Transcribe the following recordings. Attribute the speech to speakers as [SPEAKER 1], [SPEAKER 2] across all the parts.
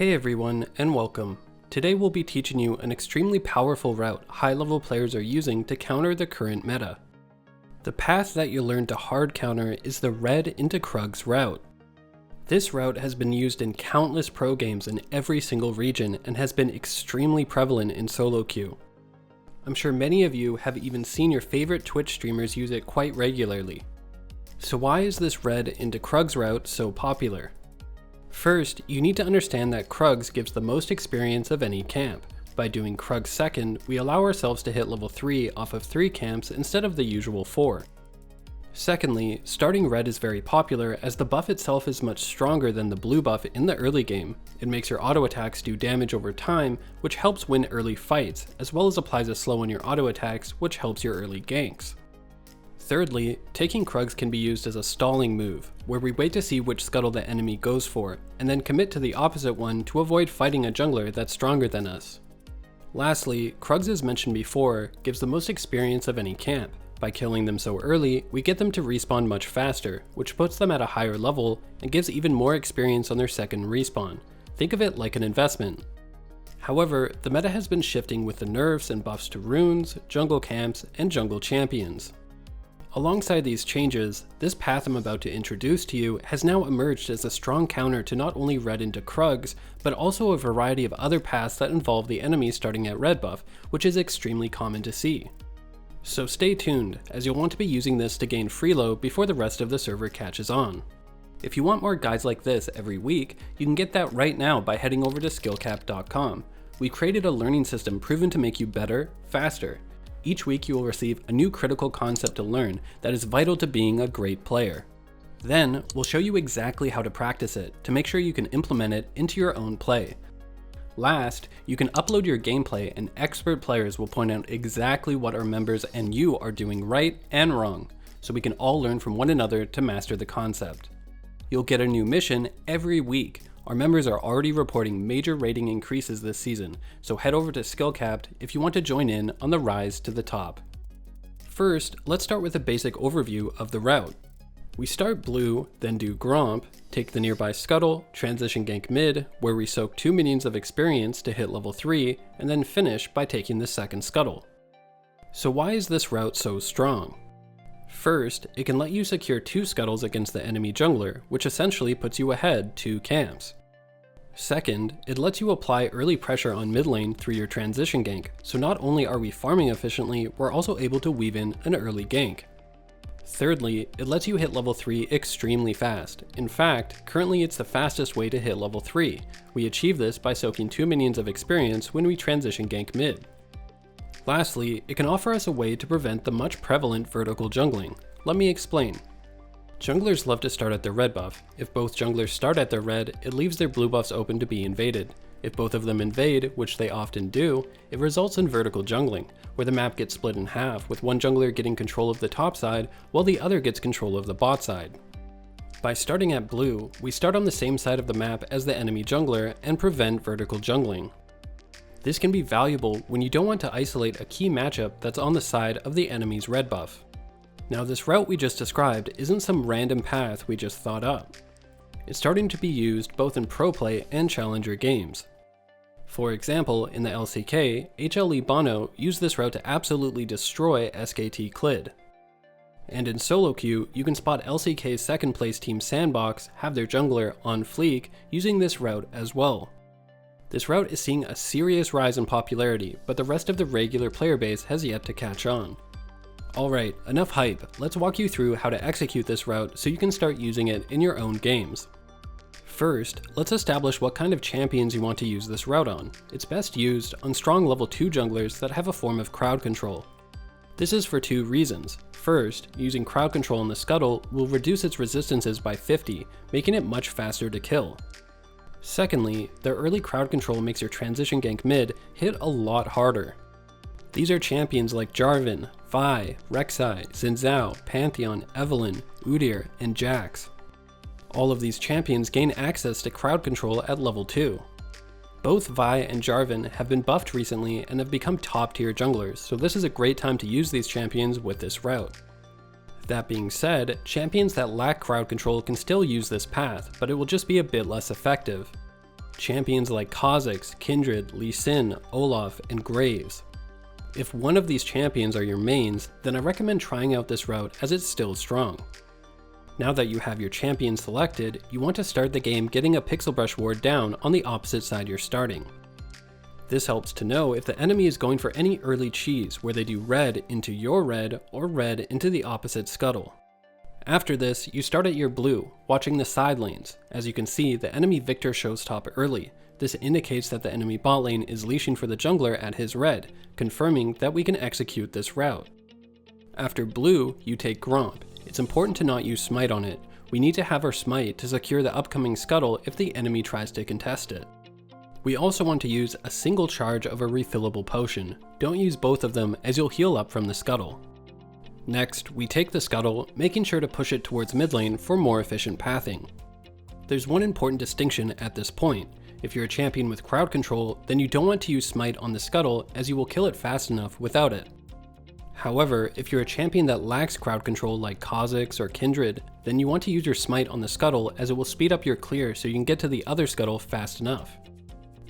[SPEAKER 1] Hey everyone, and welcome. Today we'll be teaching you an extremely powerful route high-level players are using to counter the current meta. The path that you learn to hard counter is the red into Krugs route. This route has been used in countless pro games in every single region and has been extremely prevalent in solo queue. I'm sure many of you have even seen your favorite Twitch streamers use it quite regularly. So why is this red into Krugs route so popular? First, you need to understand that Krugs gives the most experience of any camp. By doing Krugs second, we allow ourselves to hit level 3 off of 3 camps instead of the usual 4. Secondly, starting red is very popular as the buff itself is much stronger than the blue buff in the early game. It makes your auto attacks do damage over time, which helps win early fights, as well as applies a slow on your auto attacks, which helps your early ganks. Thirdly, taking Krugs can be used as a stalling move, where we wait to see which Scuttle the enemy goes for, and then commit to the opposite one to avoid fighting a jungler that's stronger than us. Lastly, Krugs, as mentioned before, gives the most experience of any camp. By killing them so early, we get them to respawn much faster, which puts them at a higher level and gives even more experience on their second respawn. Think of it like an investment. However, the meta has been shifting with the nerfs and buffs to runes, jungle camps, and jungle champions. Alongside these changes, this path I'm about to introduce to you has now emerged as a strong counter to not only red into Krugs, but also a variety of other paths that involve the enemy starting at red buff, which is extremely common to see. So stay tuned, as you'll want to be using this to gain freelo before the rest of the server catches on. If you want more guides like this every week, you can get that right now by heading over to skillcap.com. We created a learning system proven to make you better, faster. Each week you will receive a new critical concept to learn that is vital to being a great player. Then, we'll show you exactly how to practice it to make sure you can implement it into your own play. Last, you can upload your gameplay and expert players will point out exactly what our members and you are doing right and wrong, so we can all learn from one another to master the concept. You'll get a new mission every week. Our members are already reporting major rating increases this season, so head over to SkillCapped if you want to join in on the rise to the top. First, let's start with a basic overview of the route. We start blue, then do Gromp, take the nearby Scuttle, transition gank mid, where we soak 2 minions of experience to hit level 3, and then finish by taking the second Scuttle. So why is this route so strong? First, it can let you secure 2 Scuttles against the enemy jungler, which essentially puts you ahead 2 camps. Second, it lets you apply early pressure on mid lane through your transition gank, so not only are we farming efficiently, we're also able to weave in an early gank. Thirdly, it lets you hit level 3 extremely fast. In fact, currently it's the fastest way to hit level 3. We achieve this by soaking 2 minions of experience when we transition gank mid. Lastly, it can offer us a way to prevent the much prevalent vertical jungling. Let me explain. Junglers love to start at their red buff. If both junglers start at their red, it leaves their blue buffs open to be invaded. If both of them invade, which they often do, it results in vertical jungling, where the map gets split in half, with one jungler getting control of the top side, while the other gets control of the bot side. By starting at blue, we start on the same side of the map as the enemy jungler and prevent vertical jungling. This can be valuable when you don't want to isolate a key matchup that's on the side of the enemy's red buff. Now this route we just described isn't some random path we just thought up. It's starting to be used both in pro play and challenger games. For example, in the LCK, HLE Bono used this route to absolutely destroy SKT Clid. And in solo queue, you can spot LCK's second place team Sandbox have their jungler on fleek using this route as well. This route is seeing a serious rise in popularity, but the rest of the regular player base has yet to catch on. Alright, enough hype, let's walk you through how to execute this route so you can start using it in your own games. First, let's establish what kind of champions you want to use this route on. It's best used on strong level 2 junglers that have a form of crowd control. This is for 2 reasons. First, using crowd control on the Scuttle will reduce its resistances by 50, making it much faster to kill. Secondly, their early crowd control makes your transition gank mid hit a lot harder. These are champions like Jarvan, Vi, Rek'Sai, Xin Zhao, Pantheon, Evelynn, Udyr, and Jax. All of these champions gain access to crowd control at level 2. Both Vi and Jarvan have been buffed recently and have become top tier junglers, so this is a great time to use these champions with this route. That being said, champions that lack crowd control can still use this path, but it will just be a bit less effective. champions like Kha'Zix, Kindred, Lee Sin, Olaf, and Graves. If one of these champions are your mains, then I recommend trying out this route as it's still strong. Now that you have your champion selected, you want to start the game getting a Pixel Brush ward down on the opposite side you're starting. This helps to know if the enemy is going for any early cheese where they do red into your red or red into the opposite scuttle. After this, you start at your blue, watching the side lanes. As you can see, the enemy Victor shows top early. This indicates that the enemy bot lane is leashing for the jungler at his red, confirming that we can execute this route. After blue, you take Gromp. It's important to not use smite on it. We need to have our smite to secure the upcoming scuttle if the enemy tries to contest it. We also want to use a single charge of a refillable potion. Don't use both of them as you'll heal up from the scuttle. Next, we take the scuttle, making sure to push it towards mid lane for more efficient pathing. There's one important distinction at this point. If you're a champion with crowd control, then you don't want to use smite on the scuttle as you will kill it fast enough without it. However, if you're a champion that lacks crowd control like Kha'Zix or Kindred, then you want to use your smite on the scuttle as it will speed up your clear so you can get to the other scuttle fast enough.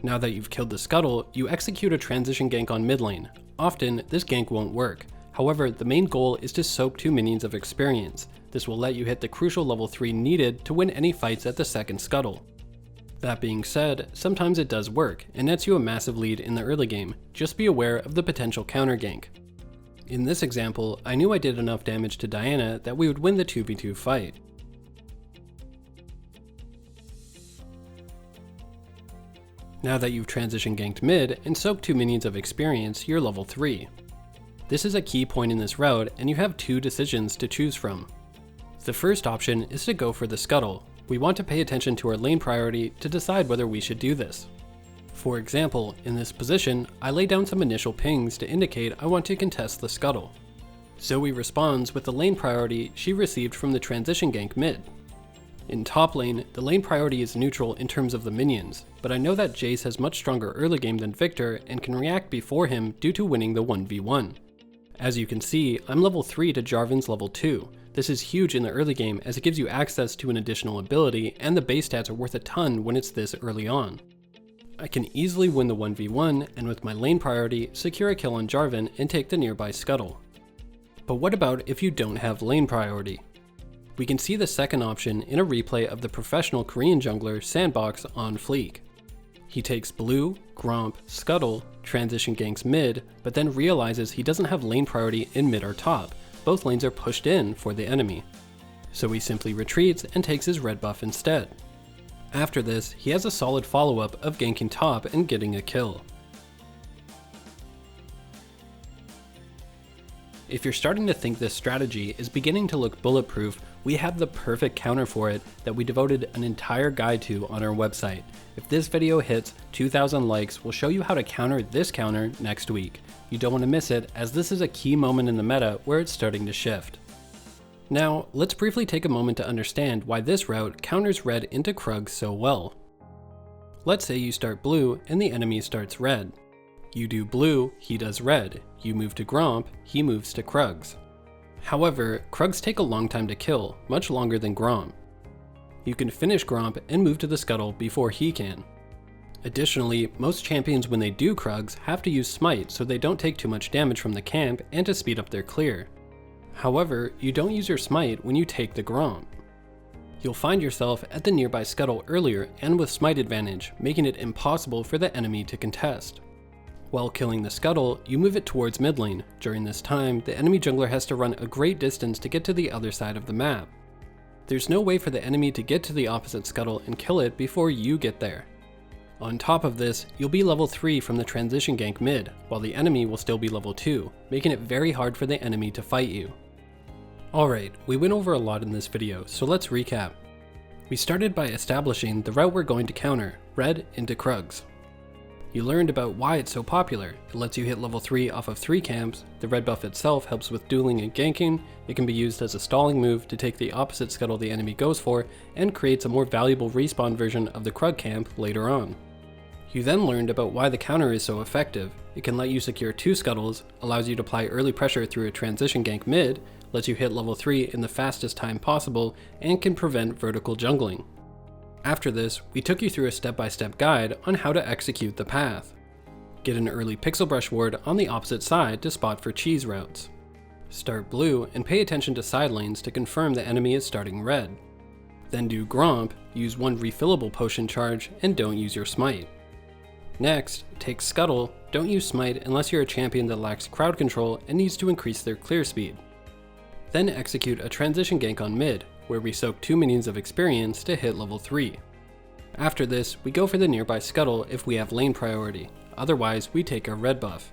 [SPEAKER 1] Now that you've killed the scuttle, you execute a transition gank on mid lane. Often, this gank won't work. However, the main goal is to soak 2 minions of experience. This will let you hit the crucial level 3 needed to win any fights at the second scuttle. That being said, sometimes it does work, and nets you a massive lead in the early game. Just be aware of the potential counter gank. In this example, I knew I did enough damage to Diana that we would win the 2v2 fight. Now that you've transition ganked mid and soaked 2 minions of experience, you're level 3. This is a key point in this route, and you have 2 decisions to choose from. The first option is to go for the scuttle. We want to pay attention to our lane priority to decide whether we should do this. For example, in this position, I lay down some initial pings to indicate I want to contest the scuttle. Zoe responds with the lane priority she received from the transition gank mid. In top lane, the lane priority is neutral in terms of the minions, but I know that Jace has much stronger early game than Victor and can react before him due to winning the 1v1. As you can see, I'm level 3 to Jarvan's level 2. This is huge in the early game as it gives you access to an additional ability, and the base stats are worth a ton when it's this early on. I can easily win the 1v1 and with my lane priority, secure a kill on Jarvan and take the nearby scuttle. But what about if you don't have lane priority? We can see the second option in a replay of the professional Korean jungler Sandbox on Fleek. He takes blue, Gromp, Scuttle, transition ganks mid, but then realizes he doesn't have lane priority in mid or top. Both lanes are pushed in for the enemy. So he simply retreats and takes his red buff instead. After this, he has a solid follow-up of ganking top and getting a kill. If you're starting to think this strategy is beginning to look bulletproof, we have the perfect counter for it that we devoted an entire guide to on our website. If this video hits 2,000 likes, we'll show you how to counter this counter next week. You don't want to miss it, as this is a key moment in the meta where it's starting to shift. Now, let's briefly take a moment to understand why this route counters red into Krug so well. Let's say you start blue and the enemy starts red. You do blue, he does red. You move to Gromp, he moves to Krugs. However, Krugs take a long time to kill, much longer than Gromp. You can finish Gromp and move to the scuttle before he can. Additionally, most champions when they do Krugs have to use smite so they don't take too much damage from the camp and to speed up their clear. However, you don't use your smite when you take the Gromp. You'll find yourself at the nearby scuttle earlier and with smite advantage, making it impossible for the enemy to contest. While killing the scuttle, you move it towards mid lane. During this time, the enemy jungler has to run a great distance to get to the other side of the map. There's no way for the enemy to get to the opposite scuttle and kill it before you get there. On top of this, you'll be level 3 from the transition gank mid, while the enemy will still be level 2, making it very hard for the enemy to fight you. Alright, we went over a lot in this video, so let's recap. We started by establishing the route we're going to counter, red into Krugs. You learned about why it's so popular. It lets you hit level 3 off of 3 camps, the red buff itself helps with dueling and ganking, it can be used as a stalling move to take the opposite scuttle the enemy goes for, and creates a more valuable respawn version of the Krug camp later on. You then learned about why the counter is so effective. It can let you secure 2 scuttles, allows you to apply early pressure through a transition gank mid, lets you hit level 3 in the fastest time possible, and can prevent vertical jungling. After this, we took you through a step-by-step guide on how to execute the path. Get an early Pixel Brush ward on the opposite side to spot for cheese routes. Start blue and pay attention to side lanes to confirm the enemy is starting red. Then do Gromp, use one refillable potion charge, and don't use your smite. Next, take Scuttle, don't use smite unless you're a champion that lacks crowd control and needs to increase their clear speed. Then execute a transition gank on mid, where we soak 2 minions of experience to hit level 3. After this, we go for the nearby Scuttle if we have lane priority, otherwise we take our red buff.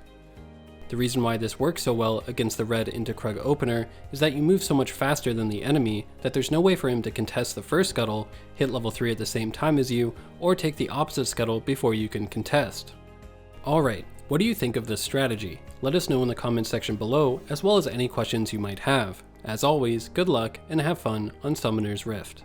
[SPEAKER 1] The reason why this works so well against the red into Krug opener is that you move so much faster than the enemy that there's no way for him to contest the first Scuttle, hit level 3 at the same time as you, or take the opposite Scuttle before you can contest. Alright, what do you think of this strategy? Let us know in the comments section below, as well as any questions you might have. As always, good luck and have fun on Summoner's Rift.